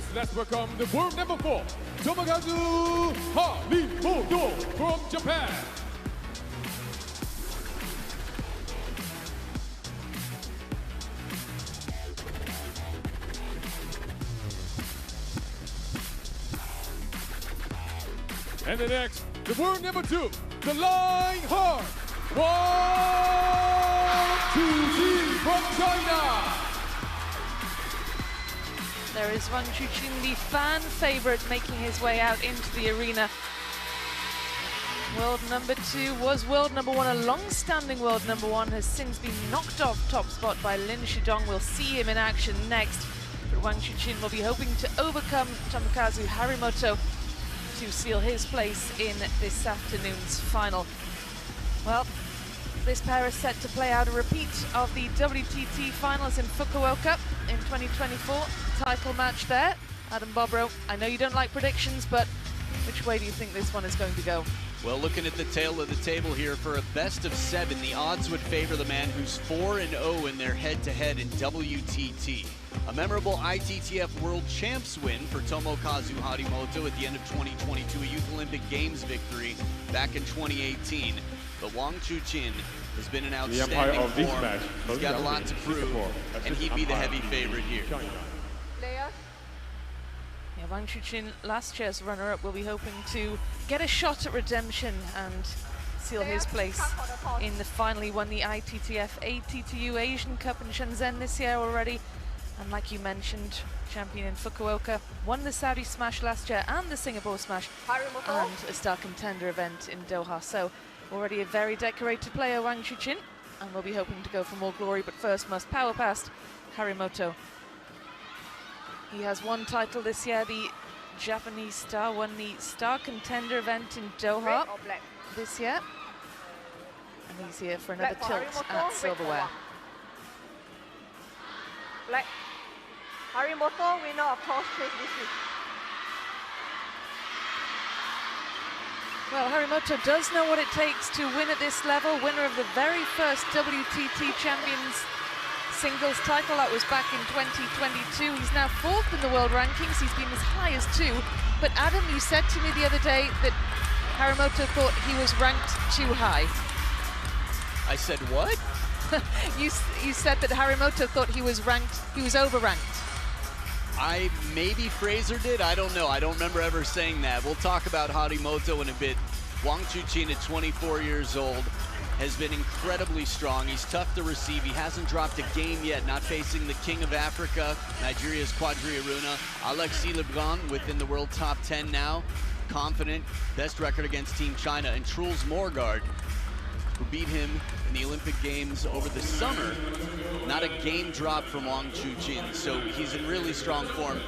fighters, let's welcome the world number 4, Tomokazu HARIMOTO from Japan. And the next, the world number 2, the Line Hard, Wang from China. There is Wang Chuqin, the fan favorite, making his way out into the arena. World number 2 was world number 1, a long-standing world number 1, has since been knocked off top spot by Lin Shidong. We'll see him in action next, but Wang Chuqin will be hoping to overcome Tomokazu HARIMOTO to seal his place in this afternoon's final. Well, this pair is set to play out a repeat of the WTT finals in Fukuoka in 2024. Title match there. Adam Bobrow, I know you don't like predictions, but which way do you think this one is going to go? Well, looking at the tail of the table here, for a best of 7, the odds would favor the man who's 4-0 in their head-to-head in WTT. A memorable ITTF World Champs win for Tomokazu HARIMOTO at the end of 2022, a Youth Olympic Games victory back in 2018. But Wang Chuqin has been an outstanding form. He's got a lot to prove, and he'd be the heavy favorite here. Yeah, Wang Chuqin, last year's runner-up, will be hoping to get a shot at redemption and seal his place in the final. He won the ITTF ATTU Asian Cup in Shenzhen this year already. And like you mentioned, champion in Fukuoka, won the Saudi Smash last year and the Singapore Smash, and a star contender event in Doha. So already a very decorated player, Wang Chuqin, and we'll be hoping to go for more glory, but first must power past HARIMOTO. He has one title this year, the Japanese star, won the star contender event in Doha this year. And he's here for another tilt at silverware. Black. HARIMOTO, winner of toss chase this week. Well, HARIMOTO does know what it takes to win at this level. Winner of the very first WTT Champions singles title, that was back in 2022. He's now 4th in the world rankings. He's been as high as 2. But Adam, you said to me the other day that HARIMOTO thought he was ranked too high. I said what? you said that HARIMOTO thought he was over-ranked. Maybe Fraser did, I don't know. I don't remember ever saying that. We'll talk about HARIMOTO in a bit. Wang Chuqin at 24 years old has been incredibly strong. He's tough to receive. He hasn't dropped a game yet, not facing the king of Africa, Nigeria's Quadri Aruna, Alexis Lebrun, within the world top 10 now. Confident, best record against Team China, and Truls Morgaard, who beat him in the Olympic Games over the summer. Not a game drop from Wang Chuqin, so he's in really strong form.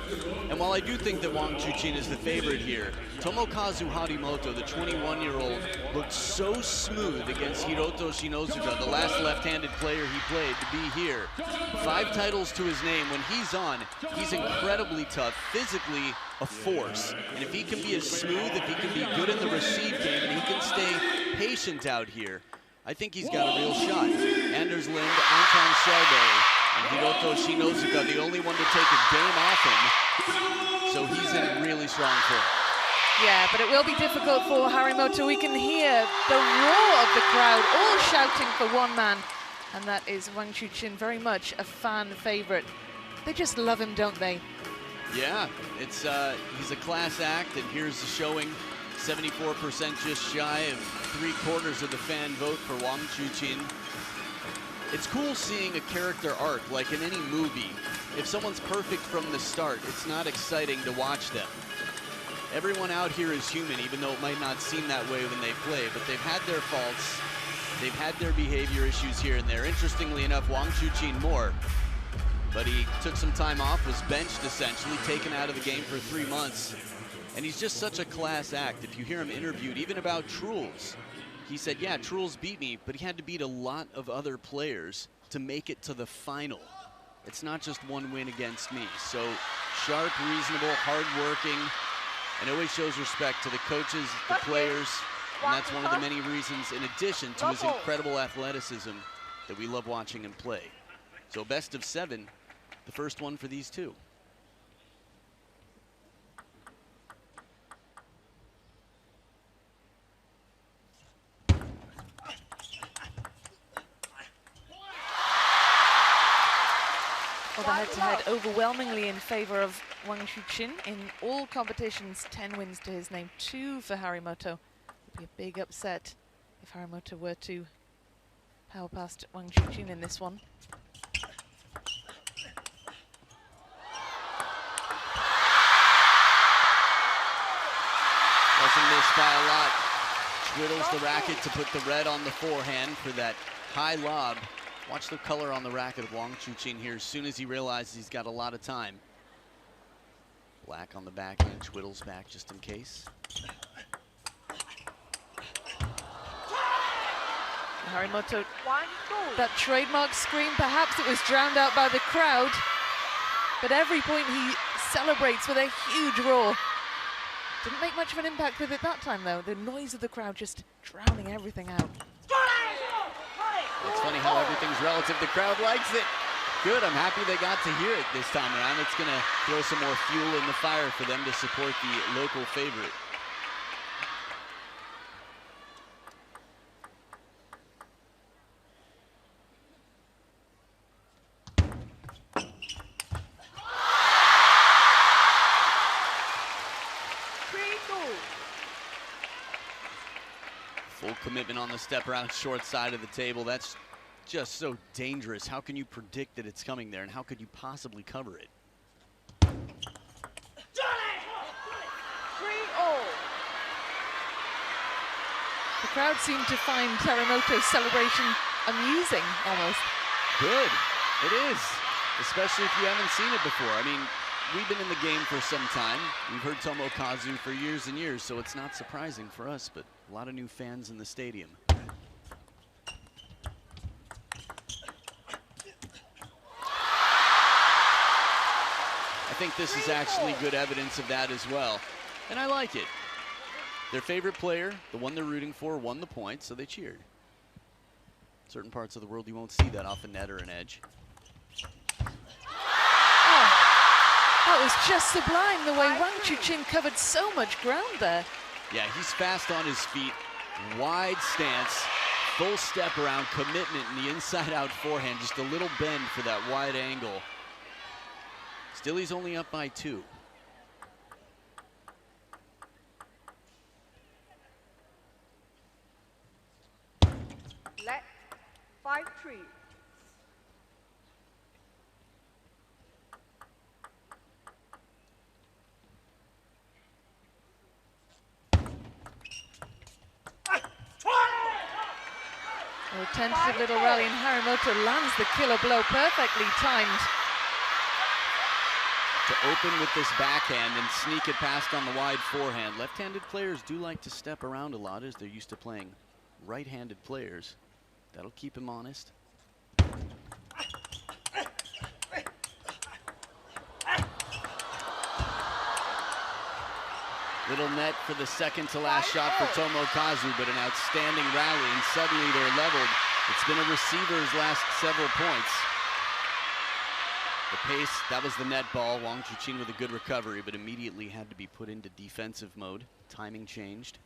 And while I do think that Wang Chuqin is the favorite here, Tomokazu HARIMOTO, the 21-year-old, looked so smooth against Hiroto Shinozuka, the last left-handed player he played to be here. 5 titles to his name. When he's on, he's incredibly tough, physically a force. And if he can be as smooth, if he can be good in the receive game, and he can stay patient out here, I think he's got a real shot. Anders Lind, Anton Shelby, and Hiroto Shinozuka, the only one to take a game off him. So he's in really strong form. Yeah, but it will be difficult for HARIMOTO. We can hear the roar of the crowd, all shouting for one man. And that is Wang Chuqin, very much a fan favorite. They just love him, don't they? Yeah, he's a class act, and here's the showing. 74% just shy of 3/4 of the fan vote for Wang Chuqin. It's cool seeing a character arc, like in any movie. If someone's perfect from the start, it's not exciting to watch them. Everyone out here is human, even though it might not seem that way when they play, but they've had their faults. They've had their behavior issues here and there. Interestingly enough, Wang Chuqin more, but he took some time off, was benched essentially, taken out of the game for 3 months. And he's just such a class act. If you hear him interviewed, even about Truls, he said, yeah, Truls beat me, but he had to beat a lot of other players to make it to the final. It's not just one win against me. So sharp, reasonable, hardworking, and always shows respect to the coaches, the players, and that's one of the many reasons, in addition to his incredible athleticism, that we love watching him play. So best of 7, the first one for these two. the head-to-head overwhelmingly in favor of Wang Chuqin in all competitions. 10 wins to his name, 2 for HARIMOTO. It would be a big upset if HARIMOTO were to power past Wang Chuqin in this one. Doesn't miss by a lot. Twiddles the racket to put the red on the forehand for that high lob. Watch the color on the racket of Wang Chuqin here as soon as he realizes he's got a lot of time. Black on the backhand, twiddles back just in case. HARIMOTO, that trademark scream, perhaps it was drowned out by the crowd, but every point he celebrates with a huge roar. Didn't make much of an impact with it that time though, the noise of the crowd just drowning everything out. It's funny how everything's relative. The crowd likes it. Good, I'm happy they got to hear it this time around. It's gonna throw some more fuel in the fire for them to support the local favorite. Full commitment on the step around short side of the table. That's just so dangerous. How can you predict that it's coming there, and how could you possibly cover it? 3-0. The crowd seemed to find HARIMOTO's celebration amusing, almost. Good, it is, especially if you haven't seen it before. I mean, we've been in the game for some time. We've heard Tomokazu for years and years, so it's not surprising for us, but a lot of new fans in the stadium. I think this is actually good evidence of that as well, and I like it. Their favorite player, the one they're rooting for, won the point, so they cheered. Certain parts of the world you won't see that off a net or an edge. That was just sublime, the way Wang Chuqin covered so much ground there. Yeah, he's fast on his feet, wide stance, full step around, commitment in the inside-out forehand, just a little bend for that wide angle. Still, he's only up by 2. Let 5-3. A tentative little rally, and HARIMOTO lands the killer blow, perfectly timed. To open with this backhand and sneak it past on the wide forehand. Left-handed players do like to step around a lot as they're used to playing right-handed players. That'll keep him honest. Little net for the second to last shot for Tomokazu, but an outstanding rally, and suddenly they're leveled. It's been a receiver's last several points. The pace, that was the net ball. Wang Chuqin with a good recovery, but immediately had to be put into defensive mode. Timing changed.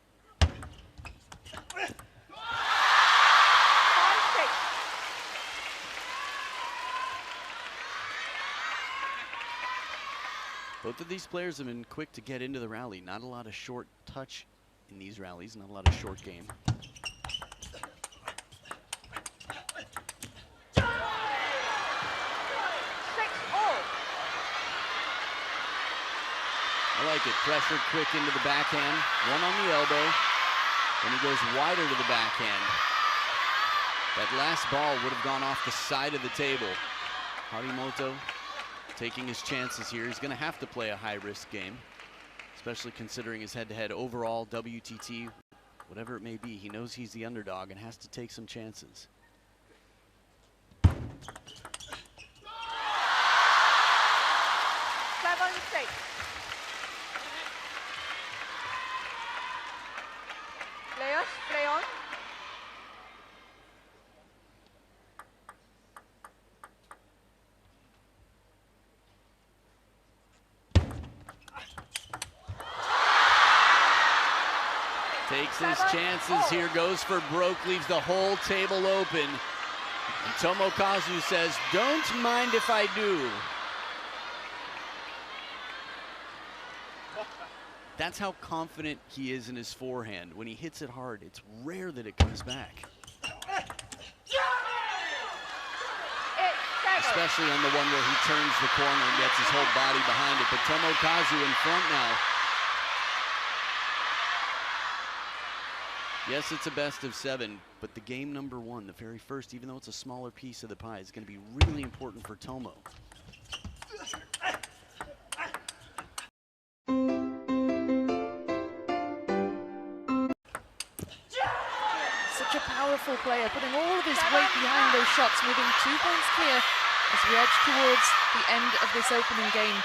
Both of these players have been quick to get into the rally. Not a lot of short touch in these rallies, not a lot of short game. I like it. Pressure quick into the backhand. One on the elbow. Then he goes wider to the backhand. That last ball would have gone off the side of the table. HARIMOTO taking his chances here. He's going to have to play a high-risk game, especially considering his head-to-head overall WTT, whatever it may be. He knows he's the underdog and has to take some chances. Players, play on. Takes his chances here, goes for broke, leaves the whole table open. And Tomokazu says, "Don't mind if I do." That's how confident he is in his forehand. When he hits it hard, it's rare that it comes back. Especially on the one where he turns the corner and gets his whole body behind it. But Tomokazu in front now. Yes, it's a best of 7, but the game number 1, the very first, even though it's a smaller piece of the pie, is going to be really important for Tomo. Such a powerful player, putting all of his weight behind those shots, moving 2 points clear as we edge towards the end of this opening game.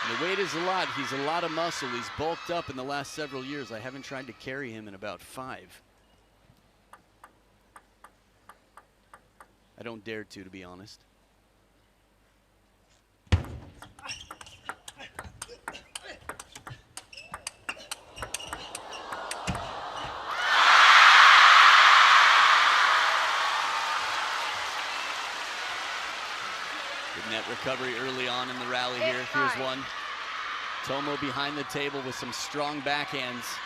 And the weight is a lot. He's a lot of muscle. He's bulked up in the last several years. I haven't tried to carry him in about 5. I don't dare to be honest. Net recovery early on in the rally here. Here's one. Tomo behind the table with some strong backhands.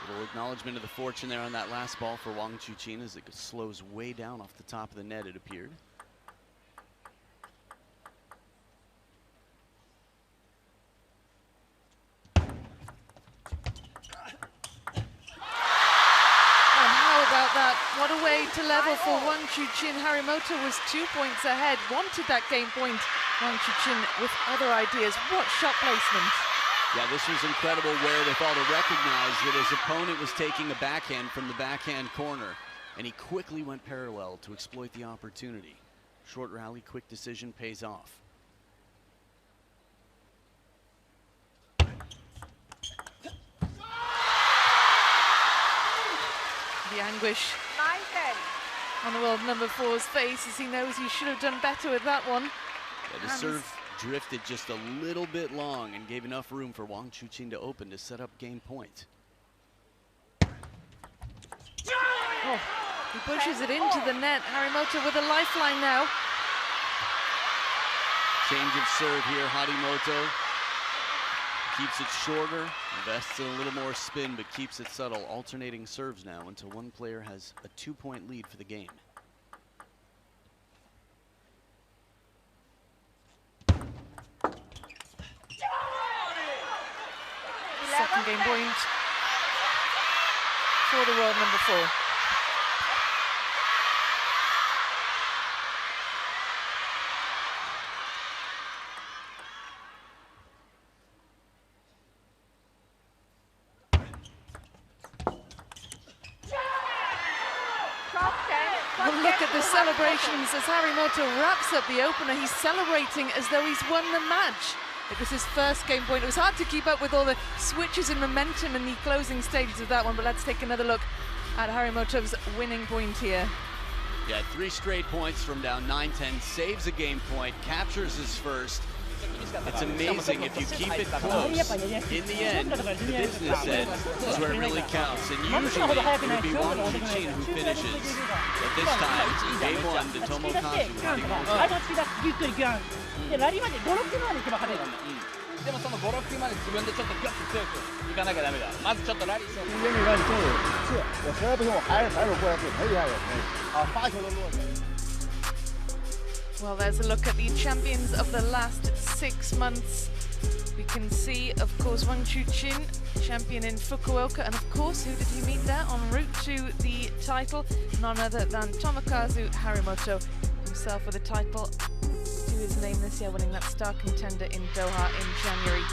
Little acknowledgement of the fortune there on that last ball for Wang Chuqin as it slows way down off the top of the net, it appeared. What a way to level for Wang Chuqin. HARIMOTO was 2 points ahead, wanted that game point. Wang Chuqin with other ideas. What shot placement. Yeah, this was incredible wherewithal to recognize that his opponent was taking a backhand from the backhand corner, and he quickly went parallel to exploit the opportunity. Short rally, quick decision pays off. The anguish on the world number 4's face as he knows he should have done better with that one. Yeah, the serve drifted just a little bit long and gave enough room for Wang Chuqin to open to set up game point. Oh, he pushes it into the net. HARIMOTO with a lifeline now. Change of serve here, HARIMOTO. Keeps it shorter, invests in a little more spin, but keeps it subtle. Alternating serves now until one player has a 2-point lead for the game. Second game point for the world number 4. Look at the celebrations as HARIMOTO wraps up the opener. He's celebrating as though he's won the match. It was his first game point. It was hard to keep up with all the switches and momentum in the closing stages of that one, but let's take another look at HARIMOTO's winning point here. Yeah, 3 straight points from down 9-10, saves a game point, captures his first. It's amazing if you keep it close. In the end, the business end is where it really counts. And usually it would be Wang Chuqin who finishes. But this time, game 1 to Tomokazu. Well, there's a look at the champions of the last 6 months. We can see, of course, Wang Chuqin, champion in Fukuoka, and of course, who did he meet there en route to the title? None other than Tomokazu HARIMOTO, himself with a title to his name this year, winning that Star Contender in Doha in January.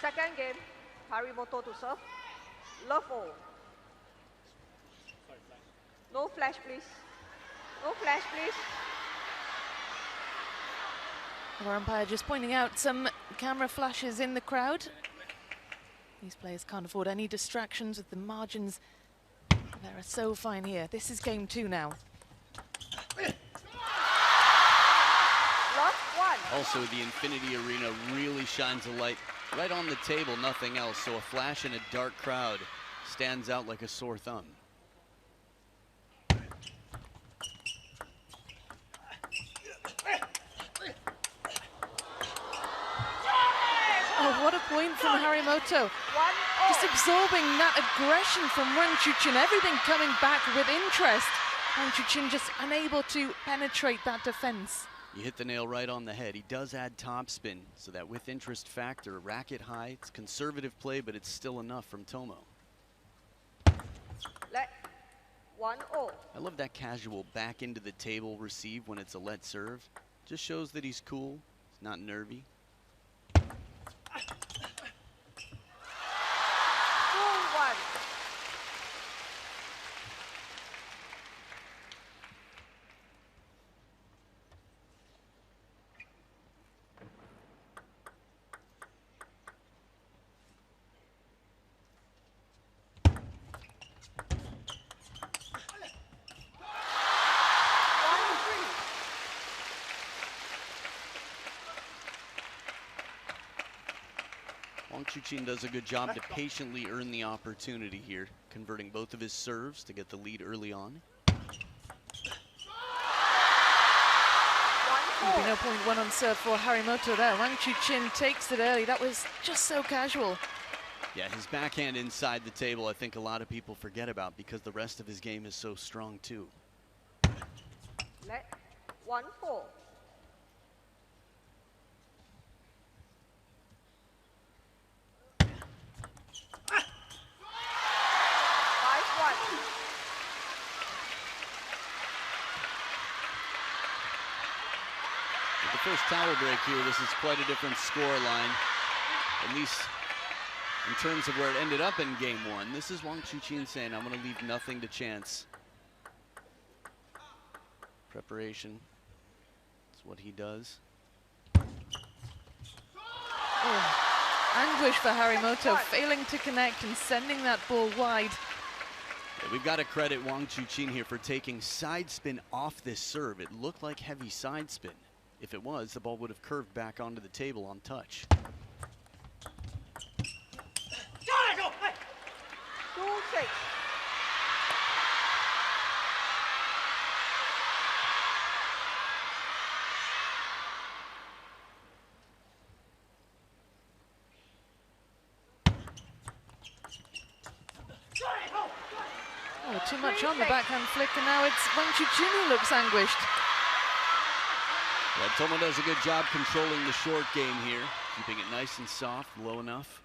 Second game, HARIMOTO to serve. Love all. No flash, please. No flash, please. Our umpire just pointing out some camera flashes in the crowd. These players can't afford any distractions with the margins. They are so fine here. This is game 2 now. Lost. one. Also, the Infinity Arena really shines a light right on the table, nothing else. So a flash in a dark crowd stands out like a sore thumb. Oh, what a point from HARIMOTO. Just absorbing that aggression from Wang Chuqin, everything coming back with interest. Wang Chuqin just unable to penetrate that defense. You hit the nail right on the head. He does add topspin, so that with interest factor, racket high, it's conservative play, but it's still enough from Tomo. Let 1-0. I love that casual back into the table receive when it's a let serve. Just shows that he's cool, he's not nervy. 2-1. Wang Chuqin does a good job to patiently earn the opportunity here, converting both of his serves to get the lead early on. There'll be no point one on serve for HARIMOTO there. Wang Chuqin takes it early. That was just so casual. Yeah, his backhand inside the table, I think a lot of people forget about because the rest of his game is so strong too. Let 1-4. The first towel break here, this is quite a different score line, at least in terms of where it ended up in game one. This is Wang Chuqin saying, I'm going to leave nothing to chance. Preparation, that's what he does. Oh, anguish for HARIMOTO, failing to connect and sending that ball wide. Yeah, we've got to credit Wang Chuqin here for taking side spin off this serve. It looked like heavy side spin. If it was, the ball would have curved back onto the table on touch. 2-6. Oh, too much on the backhand flick, and now it's Wang Chuqin who looks anguished. Yeah, Tomo does a good job controlling the short game here, keeping it nice and soft, low enough.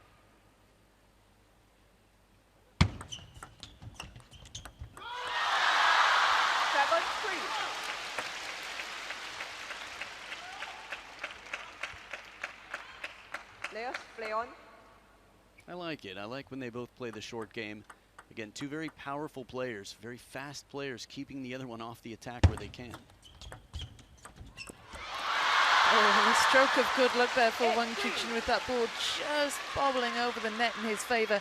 Players, play on. I like it. I like when they both play the short game. Again, two very powerful players, very fast players, keeping the other one off the attack where they can. Oh, a stroke of good luck there for Wang Chuqin with that ball just bobbling over the net in his favor.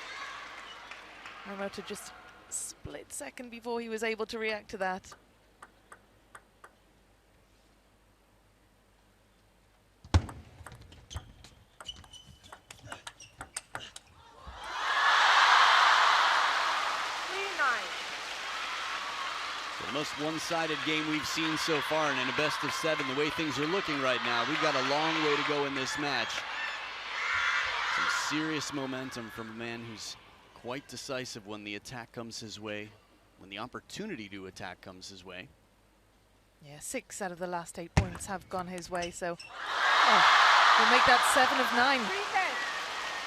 HARIMOTO just a split second before he was able to react to that. The most one-sided game we've seen so far, and in a best of 7, the way things are looking right now, we've got a long way to go in this match. Some serious momentum from a man who's quite decisive when the attack comes his way, when the opportunity to attack comes his way. Yeah, 6 out of the last 8 points have gone his way, so we'll make that 7 of 9.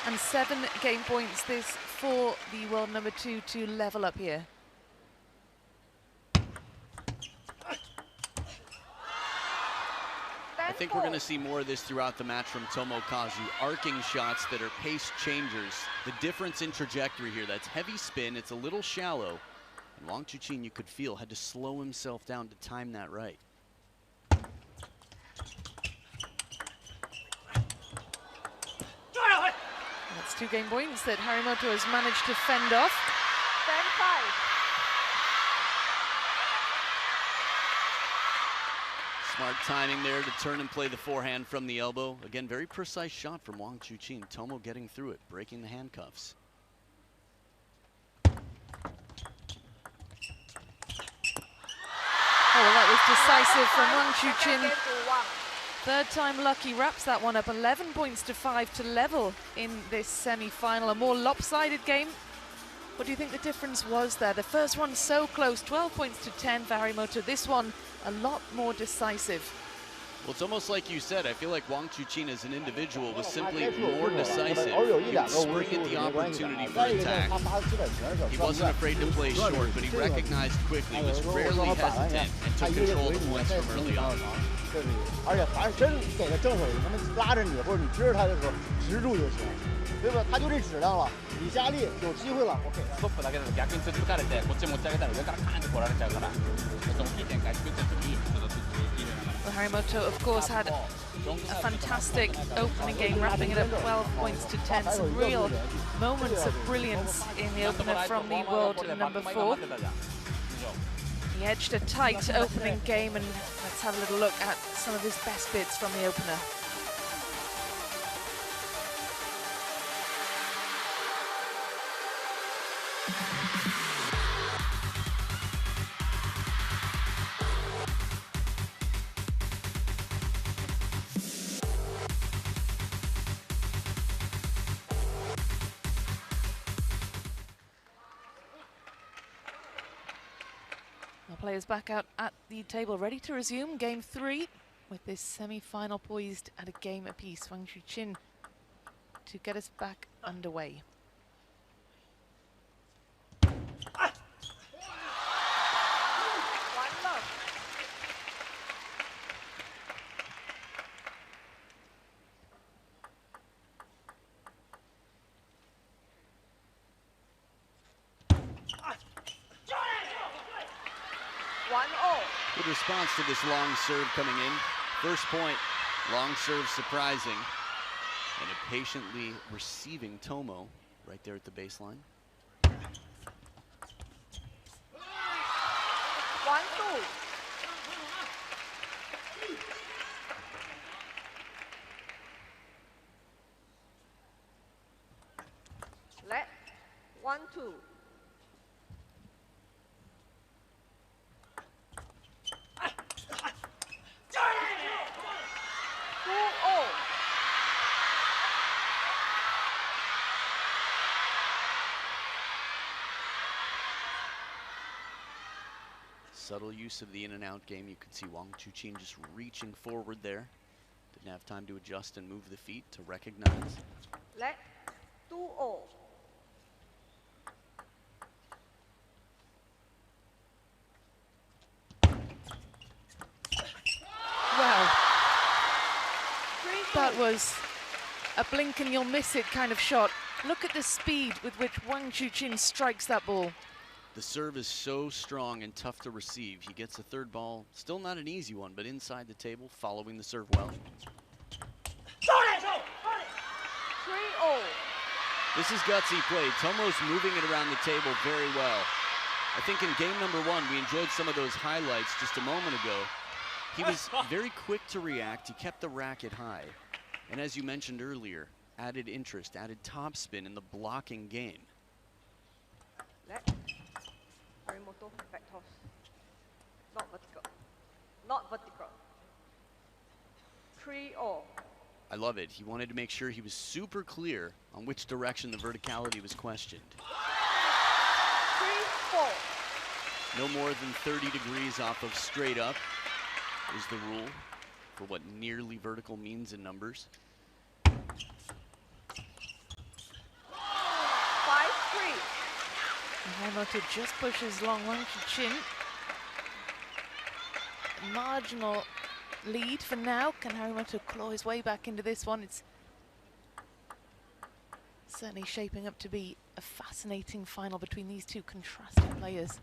And 7 game points this for the world number 2 to level up here. I think we're going to see more of this throughout the match from Tomokazu. Arcing shots that are pace changers. The difference in trajectory here, that's heavy spin, it's a little shallow. And Wang Chuqin, you could feel, had to slow himself down to time that right. That's 2 game points that HARIMOTO has managed to fend off. 10-5. Smart timing there to turn and play the forehand from the elbow. Again, very precise shot from Wang Chuqin. Tomo getting through it, breaking the handcuffs. Oh, well, that was decisive from Wang Chuqin. Third time lucky, wraps that one up. 11 points to 5 to level in this semi-final. A more lopsided game. What do you think the difference was there? The first one so close, 12 points to 10 for HARIMOTO. This one a lot more decisive. Well, it's almost like you said. I feel like Wang Chuqin as an individual was simply more decisive. He would spring at the opportunity for attack. He wasn't afraid to play short, but he recognized quickly, was rarely hesitant, and took control of the points from early on. 而且凡是真给他正手，他们拉着你或者你支着他的时候，持住就行，对吧？他就这质量了，你加力有机会了，我给他。ストップだけだと逆につかれてこっち持ち上げたら上からカーンって来られちゃうから、そのいい展開作ってる時にちょっとずつ入れながら。Well, HARIMOTO, of course, had a fantastic opening game, wrapping it up 12 points to 10. Some real moments of brilliance in the opener from the world number 4. He edged a tight opening game, and let's have a little look at some of his best bits from the opener. Players back out at the table, ready to resume game 3 with this semi-final poised at a game apiece. Wang Chuqin to get us back underway. Good response to this long serve coming in. First point, long serve surprising. And a patiently receiving Tomo right there at the baseline. 1-2. Let 1-2. Subtle use of the in and out game. You could see Wang Chuqin just reaching forward there. Didn't have time to adjust and move the feet to recognize. Let 2-0. Wow. That was a blink and you'll miss it kind of shot. Look at the speed with which Wang Chuqin strikes that ball. The serve is so strong and tough to receive. He gets the third ball, still not an easy one, but inside the table, following the serve well. 3-0. This is gutsy play. Tomo's moving it around the table very well. I think in game number 1, we enjoyed some of those highlights just a moment ago. He was very quick to react. He kept the racket high. And as you mentioned earlier, added interest, added topspin in the blocking game. Let HARIMOTO back toss. Not vertical. Not vertical. 3-0. I love it. He wanted to make sure he was super clear on which direction the verticality was questioned. 3-4. No more than 30 degrees off of straight up is the rule for what nearly vertical means in numbers. 5-3. HARIMOTO just pushes long Wang Chuqin. Marginal lead for now. Can HARIMOTO claw his way back into this one? It's certainly shaping up to be a fascinating final between these two contrasting players.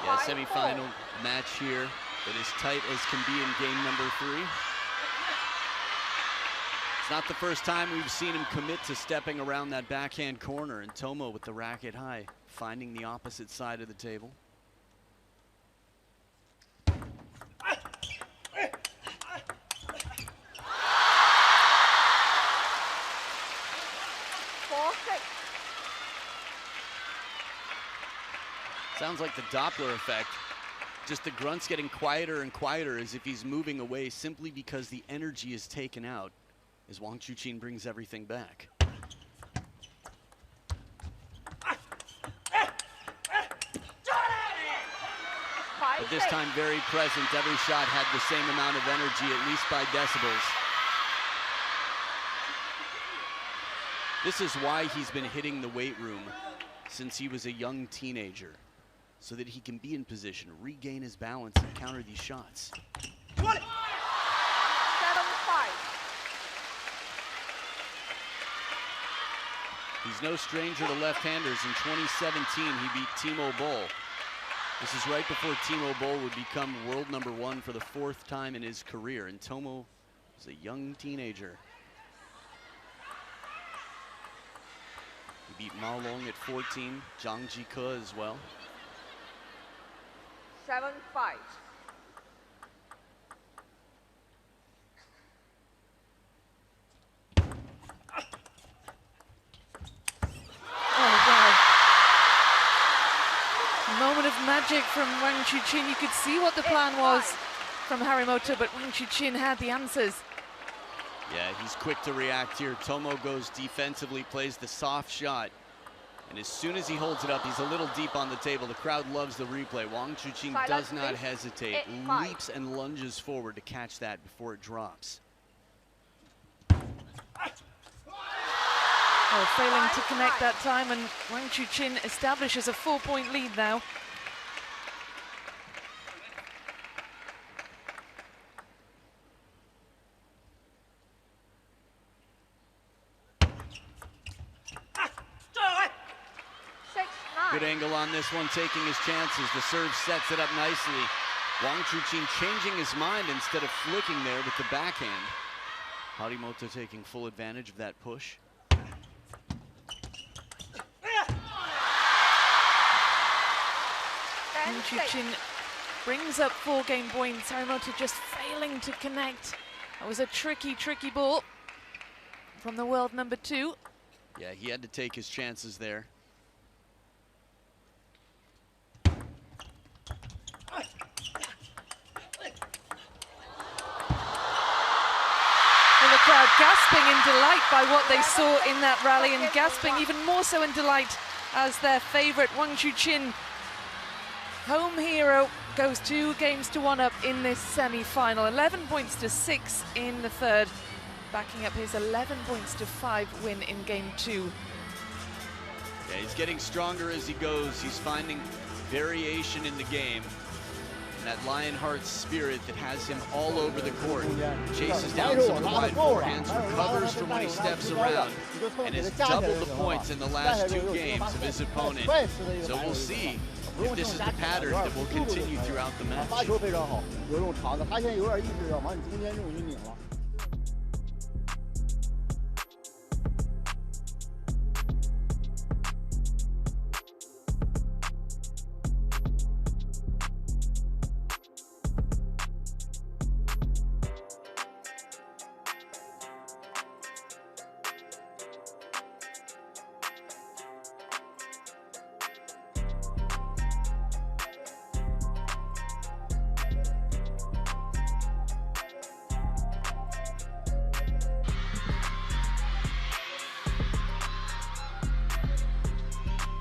Yeah, semi-final match here that is tight as can be in game number 3. It's not the first time we've seen him commit to stepping around that backhand corner, and Tomo with the racket high, finding the opposite side of the table. Sounds like the Doppler effect. Just the grunt's getting quieter and quieter as if he's moving away simply because the energy is taken out as Wang Chuqin brings everything back. But this time very present. Every shot had the same amount of energy, at least by decibels. This is why he's been hitting the weight room since he was a young teenager, so that he can be in position, regain his balance, and counter these shots. 7-5. He's no stranger to left-handers. In 2017, he beat Timo Boll. This is right before Timo Boll would become world #1 for the 4th time in his career, and Tomo was a young teenager. He beat Mao Long at 14, Zhang Jike as well. 7-5. Moment of magic from Wang Chuqin. You could see what the plan was from Harimoto, but Wang Chuqin had the answers. Yeah, he's quick to react here. Tomo goes defensively, plays the soft shot, and as soon as he holds it up, he's a little deep on the table. The crowd loves the replay. Wang Chuqin does not hesitate, leaps and lunges forward to catch that before it drops. Oh, failing to connect that time, and Wang Chuqin establishes a 4-point lead now. Good angle on this one, taking his chances. The serve sets it up nicely. Wang Chuqin changing his mind instead of flicking there with the backhand. Harimoto taking full advantage of that push. Wang Chuqin brings up 4 game points. Harimoto just failing to connect. That was a tricky, tricky ball from the world #2. Yeah, he had to take his chances there. And the crowd gasping in delight by what they saw in that rally, and gasping even more so in delight as their favorite Wang Chuqin, home hero, goes 2 games to 1 up in this semi-final. 11 points to 6 in the 3rd, backing up his 11 points to 5 win in game 2. Yeah, he's getting stronger as he goes. He's finding variation in the game. And that Lionheart spirit that has him all over the court. Chases down some of the wide forehands, recovers from when he steps around, and has doubled the points in the last 2 games of his opponent. So we'll see if this is the pattern that will continue throughout the match. 发球非常好，有种长的，他现在有点意识要往你中间这种去拧了。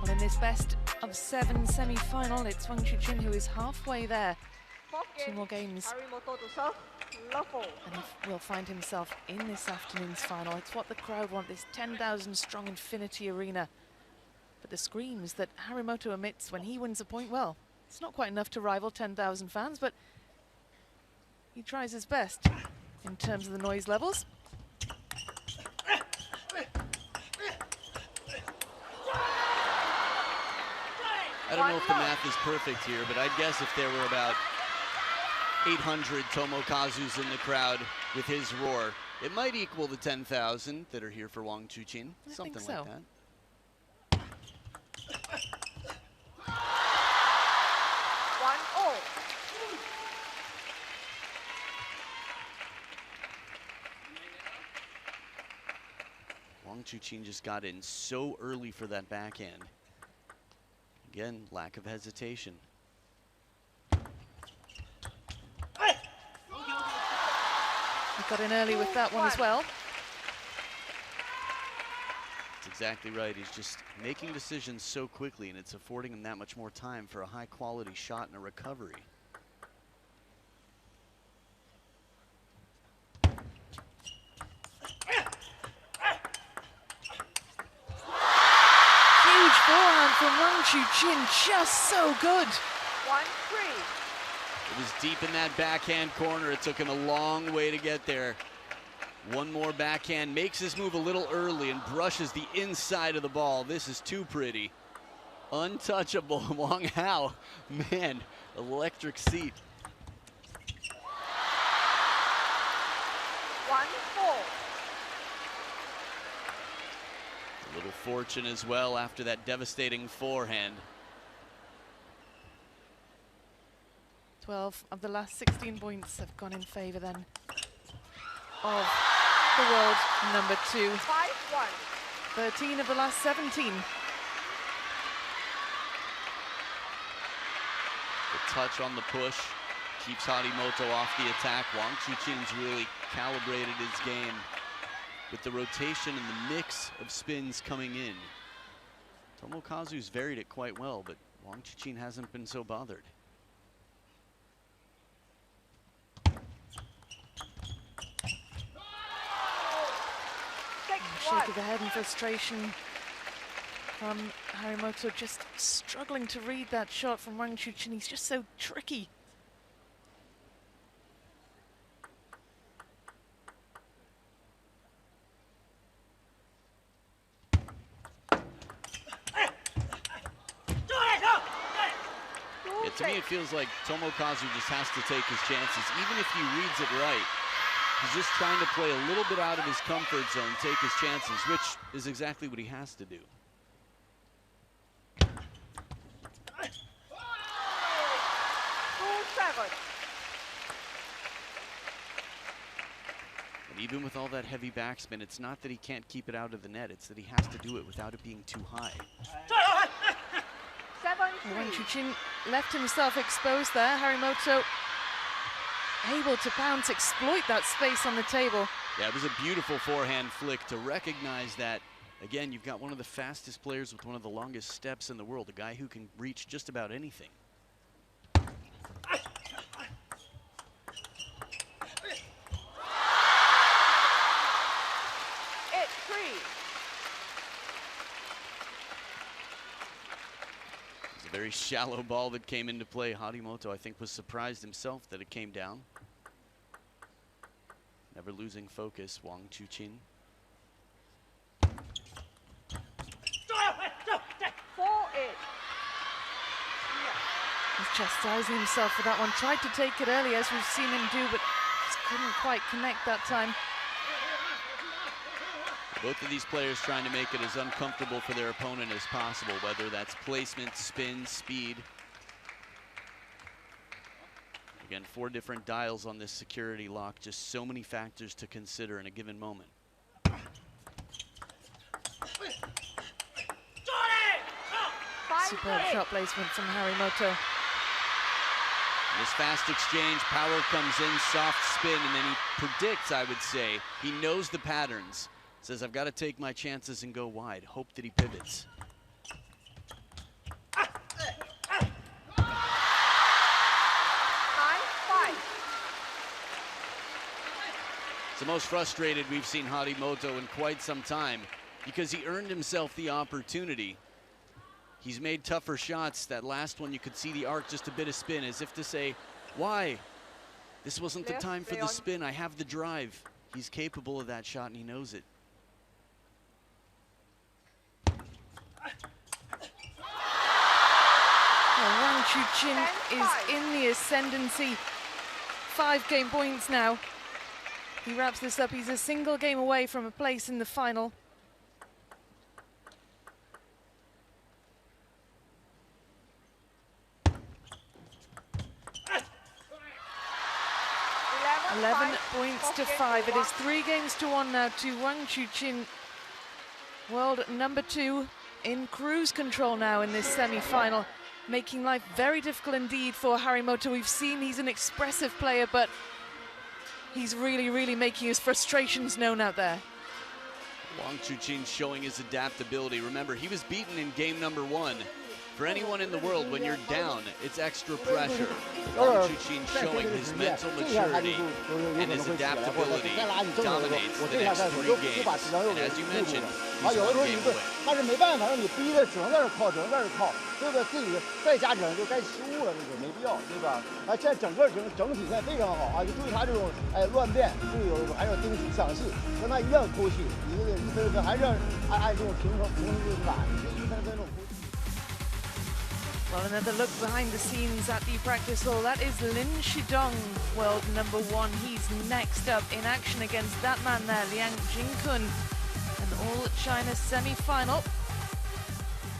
In this best of 7 semi-final, it's Wang Chuqin who is halfway there. 2 more games, Harimoto to serve. Level. and he will find himself in this afternoon's final. It's what the crowd want, this 10,000 strong Infinity Arena. But the screams that Harimoto emits when he wins a point, well, it's not quite enough to rival 10,000 fans, but he tries his best in terms of the noise levels. I don't know if the math is perfect here, but I'd guess if there were about 800 Tomokazus in the crowd with his roar, it might equal the 10,000 that are here for Wang Chuqin. Something like that. Wang Chuqin just got in so early for that backhand. Again, lack of hesitation. He got in early with that one as well. That's exactly right. He's just making decisions so quickly, and it's affording him that much more time for a high-quality shot and a recovery. Huge forehand from Wang Chuqin, just so good. 1-3. It was deep in that backhand corner. It took him a long way to get there. One more backhand, makes his move a little early and brushes the inside of the ball. This is too pretty. Untouchable. Wang Hao, man, electric seat. 1-4. A little fortune as well after that devastating forehand. 12 of the last 16 points have gone in favor then of the world number 2. 5-1. 13 of the last 17. The touch on the push keeps HARIMOTO off the attack. Wang Chuqin's really calibrated his game with the rotation and the mix of spins coming in. Tomokazu's varied it quite well, but Wang Chuqin hasn't been so bothered. Shake of the head in frustration from HARIMOTO, just struggling to read that shot from Wang Chuqin. He's just so tricky. To me, it feels like Tomokazu just has to take his chances. Even if he reads it right, he's just trying to play a little bit out of his comfort zone, take his chances, which is exactly what he has to do. 2-7. And even with all that heavy backspin, it's not that he can't keep it out of the net, it's that he has to do it without it being too high. 7-3. Wang Chuqin left himself exposed there. HARIMOTO able to bounce, exploit that space on the table. Yeah, it was a beautiful forehand flick to recognize that. Again, you've got one of the fastest players with one of the longest steps in the world, a guy who can reach just about anything. Very shallow ball that came into play. HARIMOTO, I think, was surprised himself that it came down. Never losing focus, Wang Chuqin. 4-8. He's chastising himself for that one. Tried to take it early, as we've seen him do, but just couldn't quite connect that time. Both of these players trying to make it as uncomfortable for their opponent as possible, whether that's placement, spin, speed. Again, 4 different dials on this security lock, just so many factors to consider in a given moment. Superb shot placement from HARIMOTO. This fast exchange, power comes in, soft spin, and then he predicts, I would say, he knows the patterns. Says, I've got to take my chances and go wide. Hope that he pivots. It's the most frustrated we've seen HARIMOTO in quite some time because he earned himself the opportunity. He's made tougher shots. That last one, you could see the arc, just a bit of spin, as if to say, why? This wasn't the time for the spin. I have the drive. He's capable of that shot, and he knows it. Wang Chuqin is in the ascendancy. 5 game points now. He wraps this up. He's a single game away from a place in the final. Eleven points to 5. It is 3 games to 1 now to Wang Chuqin, world number 2 in cruise control now in this semi-final, making life very difficult indeed for HARIMOTO. We've seen he's an expressive player, but he's really making his frustrations known out there. Wang Chuqin showing his adaptability. Remember, he was beaten in game number 1. For anyone in the world, when you're down, it's extra pressure. Wang Chuqin showing his mental maturity and his adaptability. Dominates the next 3 games. And as you mentioned, he's 1 game away. 他是没办法让你逼的，只能在这靠，对不对？自己再加整就该失误了，这个没必要，对吧？现在整体现在非常好啊，就注意他这种乱变，注意还是要盯抢戏，跟他一样偷戏，一分一分，还是按这种平衡去打，一分这种偷戏。 Well, another look behind the scenes at the practice hall. That is Lin Shidong, world number 1. He's next up in action against that man there, Liang Jinkun. An all-China semi-final.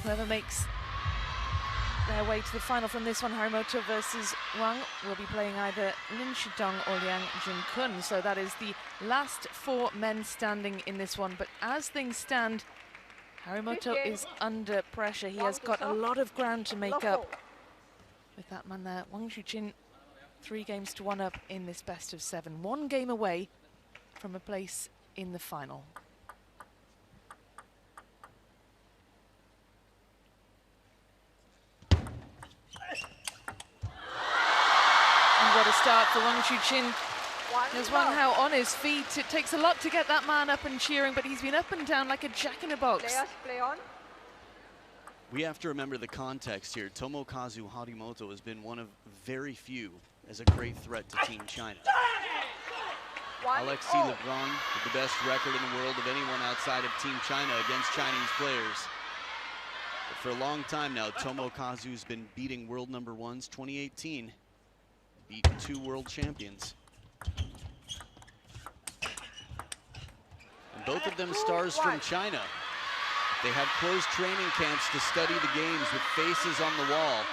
Whoever makes their way to the final from this one, HARIMOTO versus Wang, will be playing either Lin Shidong or Liang Jinkun. So that is the last 4 men standing in this one. But as things stand, HARIMOTO is under pressure. He has got a lot of ground to make up with that man there. Wang Chuqin, 3 games to 1 up in this best of 7. 1 game away from a place in the final. And what a start for Wang Chuqin. There's Wang Hao on his feet. It takes a lot to get that man up and cheering, but he's been up and down like a jack in a box. Play on. We have to remember the context here. Tomokazu HARIMOTO has been one of very few as a great threat to Team China. Alexis Legrand with the best record in the world of anyone outside of Team China against Chinese players. But for a long time now, Tomokazu's been beating world number 1s. 2018, beat 2 world champions. And both of them stars from China. They have closed training camps to study the games with faces on the wall,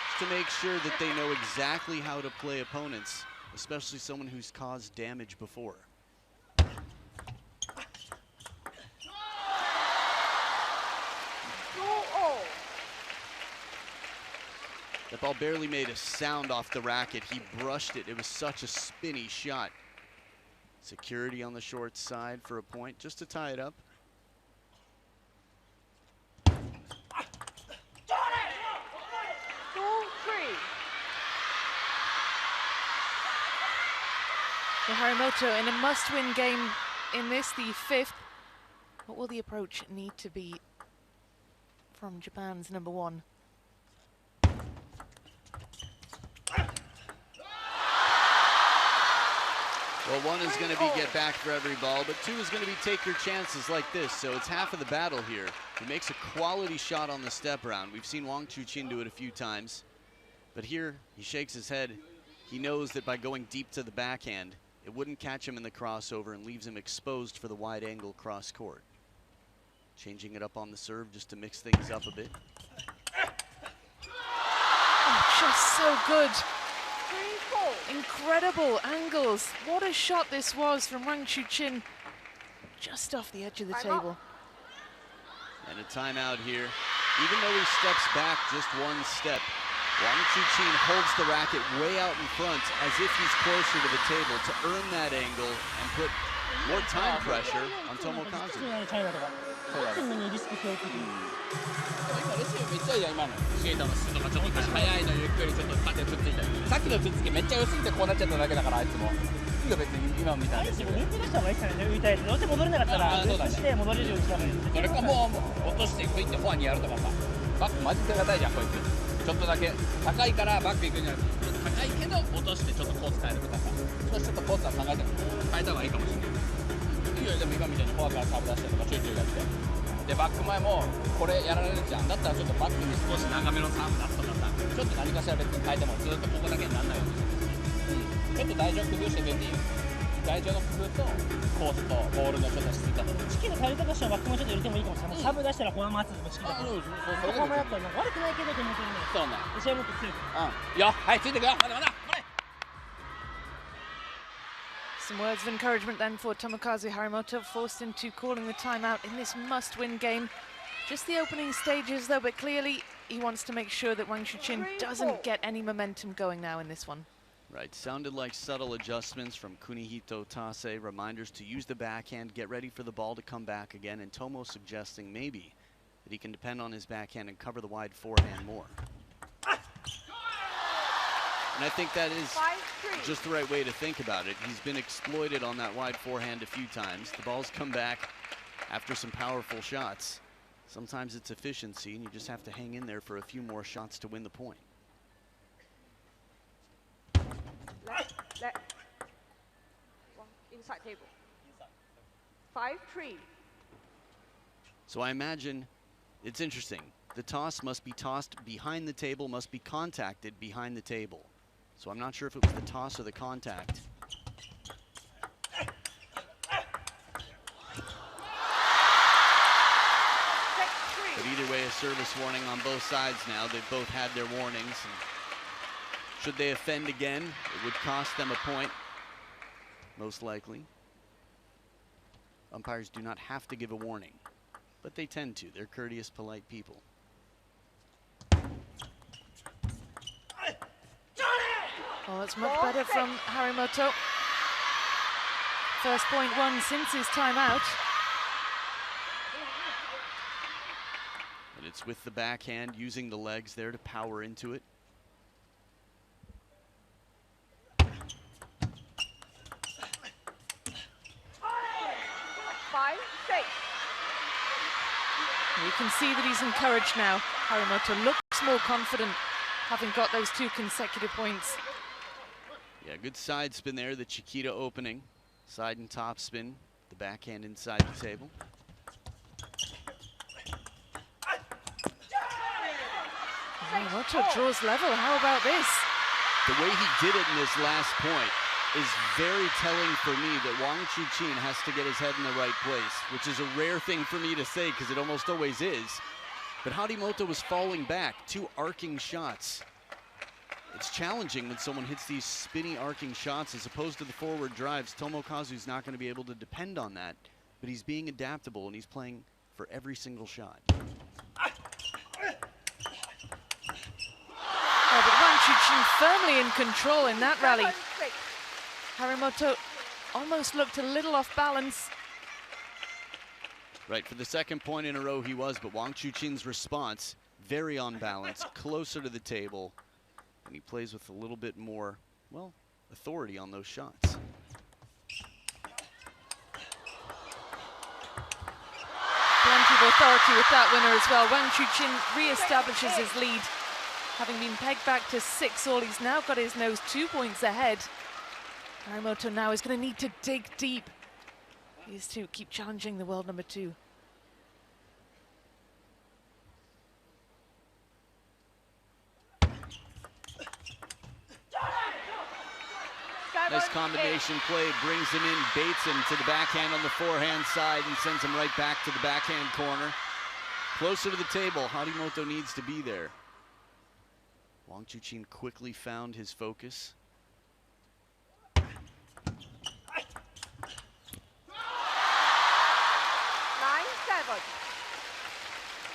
just to make sure that they know exactly how to play opponents, especially someone who's caused damage before. That ball barely made a sound off the racket. He brushed it. It was such a spinny shot. Security on the short side for a point, just to tie it up. For HARIMOTO in a must-win game in this, the 5th. What will the approach need to be from Japan's number 1? Well, 1 is going to be get back for every ball, but 2 is going to be take your chances like this. So it's half of the battle here. He makes a quality shot on the step around. We've seen Wang Chuqin do it a few times, but here he shakes his head. He knows that by going deep to the backhand, it wouldn't catch him in the crossover and leaves him exposed for the wide angle cross court. Changing it up on the serve just to mix things up a bit. Oh, just so good. Incredible angles. What a shot this was from Wang Chuqin, just off the edge of the table. And a timeout here. Even though he steps back just 1 step, Wang Chuqin holds the racket way out in front as if he's closer to the table to earn that angle and put more time pressure on Tomokazu. レシーブめっちゃいいや今のシートの質とかちょっと速いのゆっくりちょっと縦つっついたりさっきのつっつきめっちゃ良すぎてこうなっちゃっただけだからあいつもいいよ別に今みたいなレシーブ抜いてる人はいいからね浮いたやつどうして戻れなかったら移して戻れるようにした方がいいそれかもう落としてクイってフォアにやるとかさバックマジ手堅いじゃんこいつちょっとだけ高いからバック行くんじゃなくてちょっと高いけど落としてちょっとコース変えるとかさ少しちょっとコースは考えても変えた方がいいかもしれないいいよでも今みたいにフォアからサーブ出したりとかちょいちょいやってでバック前もこれやられるじゃんだったらちょっとバックに少し長めのサーブ出すとかさちょっと何かしら別に変えてもずっとここだけにならないように、ちょっと台上工夫して出ていいよ台上の工夫とコースとボールのちょっと質とチキの耐え方としてはバックもちょっと入れてもいいかもしれない、サーブ出したらフォア待つもチキだからそこもやっぱ悪くないけどと思ってるねそうなん試合もっと強くよはいついてくよまだまだ Some words of encouragement then for Tomokazu HARIMOTO, forced into calling the timeout in this must-win game. Just the opening stages though, but clearly he wants to make sure that Wang Chuqin doesn't get any momentum going now in this one. Right, sounded like subtle adjustments from Kunihito Tase, reminders to use the backhand, get ready for the ball to come back again, and Tomo suggesting maybe that he can depend on his backhand and cover the wide forehand more. And I think that is just the right way to think about it. He's been exploited on that wide forehand a few times. The ball's come back after some powerful shots. Sometimes it's efficiency, and you just have to hang in there for a few more shots to win the point. Inside table. 5-3. So I imagine it's interesting. The toss must be tossed behind the table, must be contacted behind the table. So I'm not sure if it was the toss or the contact. But either way, a service warning on both sides now. They've both had their warnings. And should they offend again, it would cost them a point, most likely. Umpires do not have to give a warning, but they tend to. They're courteous, polite people. Oh, that's much better from Harimoto. First point won since his timeout. And it's with the backhand, using the legs there to power into it. You can see that he's encouraged now. Harimoto looks more confident, having got those 2 consecutive points. Yeah, good side spin there, the Chiquita opening. Side and top spin, the backhand inside the table. Harimoto draws level, how about this? The way he did it in this last point is very telling for me that Wang Chuqin has to get his head in the right place, which is a rare thing for me to say because it almost always is. But Harimoto was falling back, 2 arcing shots. It's challenging when someone hits these spinny arcing shots as opposed to the forward drives. Tomokazu's not going to be able to depend on that, but he's being adaptable and he's playing for every single shot. Oh, but Wang Chuqin firmly in control in that rally. Harimoto almost looked a little off balance. Right, for the second point in a row he was, but Wang Chuqin's response, very on balance, closer to the table, and he plays with a little bit more, well, authority on those shots. Plenty of authority with that winner as well. Wang Chuqin re-establishes his lead. Having been pegged back to 6-all, he's now got his nose 2 points ahead. Harimoto now is going to need to dig deep. He is to keep challenging the world number 2. Nice combination play, brings him in, baits him to the backhand on the forehand side and sends him right back to the backhand corner. Closer to the table, Harimoto needs to be there. Wang Chuqin quickly found his focus.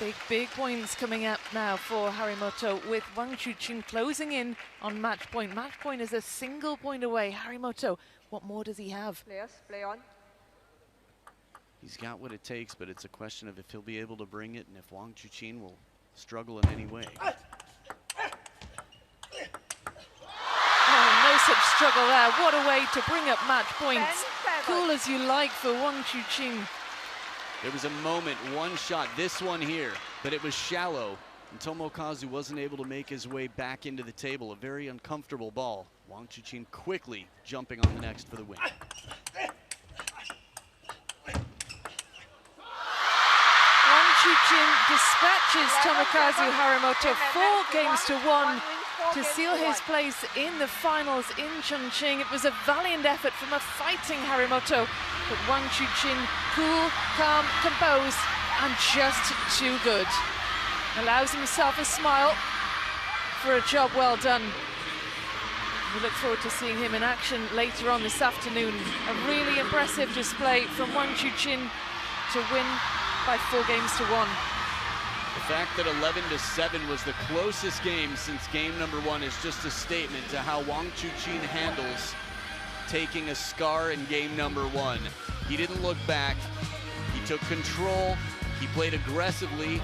9-7. Big points coming up now for Harimoto, with Wang Chuqin closing in on match point. Match point is a single point away. Harimoto, what more does he have? Players, play on. He's got what it takes, but it's a question of if he'll be able to bring it and if Wang Chuqin will struggle in any way. Oh, no such struggle there. What a way to bring up match points. 10-7. Cool as you like for Wang Chuqin. There was a moment, one shot, this one here, but it was shallow. And Tomokazu wasn't able to make his way back into the table. A very uncomfortable ball. Wang Chuqin quickly jumping on the next for the win. Wang Chuqin dispatches Tomokazu Harimoto 4-1 to seal his place in the finals in Chongqing. It was a valiant effort from a fighting Harimoto, but Wang Chuqin, cool, calm, composed, and just too good. Allows himself a smile for a job well done. We look forward to seeing him in action later on this afternoon. A really impressive display from Wang Chuqin to win by 4-1. fact that 11-7 was the closest game since game number 1 is just a statement to how Wang Chuqin handles taking a scar in game number 1. He didn't look back, he took control, he played aggressively,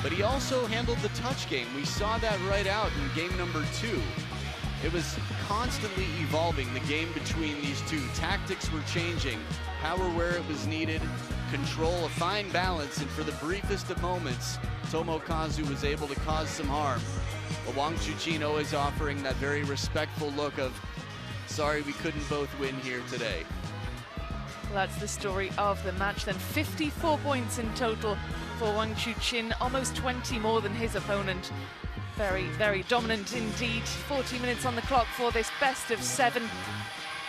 but he also handled the touch game. We saw that right out in game number 2. It was constantly evolving, the game between these two. Tactics were changing, power where it was needed, control, a fine balance, and for the briefest of moments, Tomokazu was able to cause some harm. But Wang Chuqin always offering that very respectful look of, sorry, we couldn't both win here today. Well, that's the story of the match then. 54 points in total for Wang Chuqin, almost 20 more than his opponent. Very, very dominant indeed. 40 minutes on the clock for this best of 7.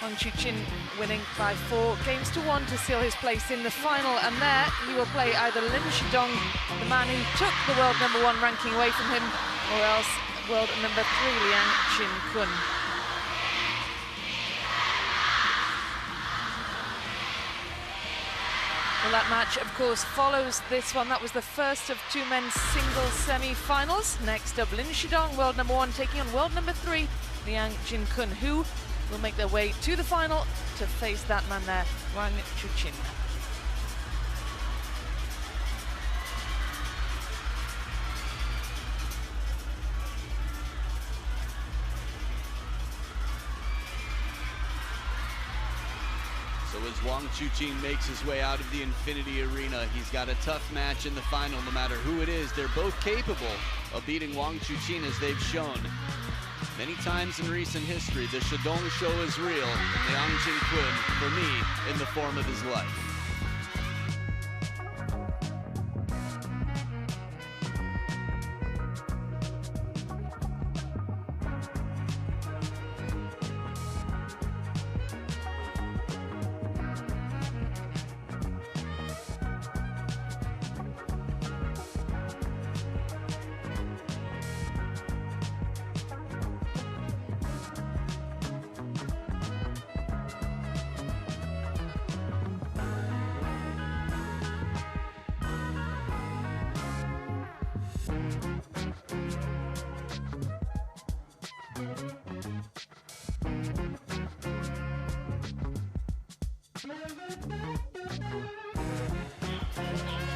Wang Chuqin winning by 4-1 to seal his place in the final, and there he will play either Lin Shidong, the man who took the world number 1 ranking away from him, or else world number 3 Liang Jin-kun. Well, that match, of course, follows this one. That was the first of 2 men's singles semi-finals. Next up, Lin Shidong, world number 1, taking on world number 3, Liang Jin-kun, who will make their way to the final to face that man there, Wang Chuqin. So as Wang Chuqin makes his way out of the Infinity Arena, he's got a tough match in the final no matter who it is. They're both capable of beating Wang Chuqin, as they've shown many times in recent history. The Shidong show is real, and Liang Jin-kun, for me, in the form of his life.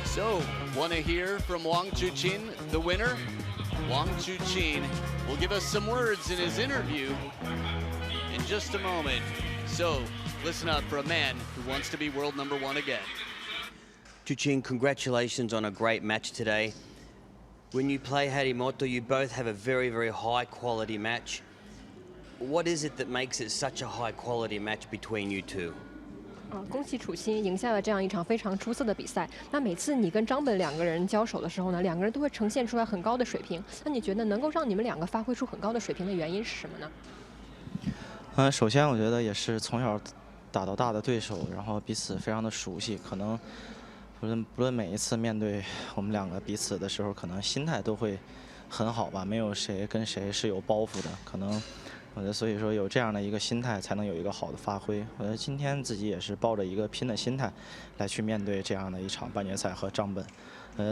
So, want to hear from Wang Chuqin, the winner? Wang Chuqin will give us some words in his interview in just a moment. So, listen up for a man who wants to be world number 1 again. Chuqin, congratulations on a great match today. When you play HARIMOTO, you both have a very, very high quality match. What is it that makes it such a high quality match between you two? 恭喜楚钦赢下了这样一场非常出色的比赛。那每次你跟张本2个人交手的时候呢，2个人都会呈现出来很高的水平。那你觉得能够让你们2个发挥出很高的水平的原因是什么呢？首先我觉得也是从小打到大的对手，然后彼此非常的熟悉，可能不论每一次面对我们2个彼此的时候，可能心态都会很好吧，没有谁跟谁是有包袱的，可能。 我觉得，所以说有这样的一个心态，才能有一个好的发挥。我觉得今天自己也是抱着一个拼的心态，来去面对这样的一场半决赛和张本。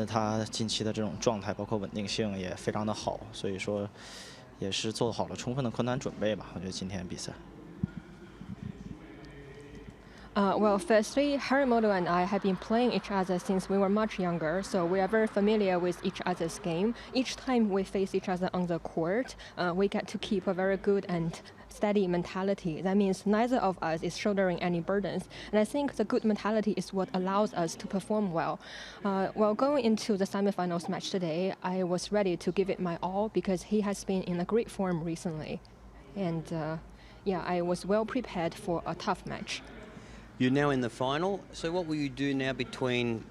他近期的这种状态，包括稳定性也非常的好，所以说也是做好了充分的困难准备吧。我觉得今天比赛。 Well, firstly, HARIMOTO and I have been playing each other since we were much younger, so we are very familiar with each other's game. Each time we face each other on the court, we get to keep a very good and steady mentality. That means neither of us is shouldering any burdens. And I think the good mentality is what allows us to perform well. Well, going into the semifinals match today, I was ready to give it my all because he has been in a great form recently. And yeah, I was well prepared for a tough match. You're now in the final, so what will you do now between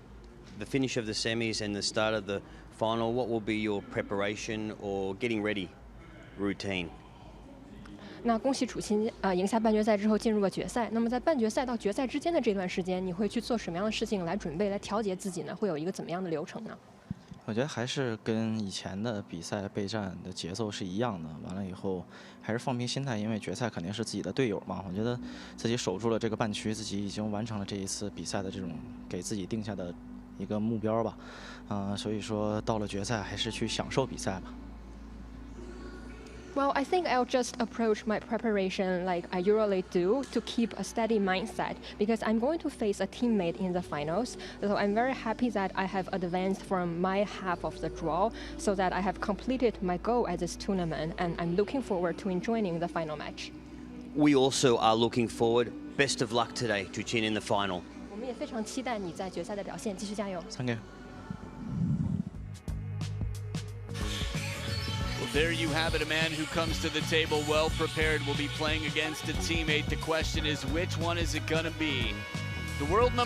the finish of the semis and the start of the final? What will be your preparation or getting ready routine? 那恭喜楚钦赢下半决赛之后进入了决赛。那么在半决赛到决赛之间的这段时间，你会去做什么样的事情来准备、来调节自己呢？会有一个怎么样的流程呢？ 我觉得还是跟以前的比赛备战的节奏是一样的。完了以后，还是放平心态，因为决赛肯定是自己的队友嘛。我觉得自己守住了这个半区，自己已经完成了这一次比赛的这种给自己定下的一个目标吧。所以说到了决赛还是去享受比赛吧。 Well, I think I'll just approach my preparation like I usually do to keep a steady mindset because I'm going to face a teammate in the finals. So I'm very happy that I have advanced from my half of the draw so that I have completed my goal at this tournament and I'm looking forward to enjoying the final match. We also are looking forward. Best of luck today, Chuqin, in the final. 我们也非常期待你在决赛的表现，继续加油。 Thank you. There you have it, a man who comes to the table well prepared will be playing against a teammate. The question is, which one is it going to be? The world number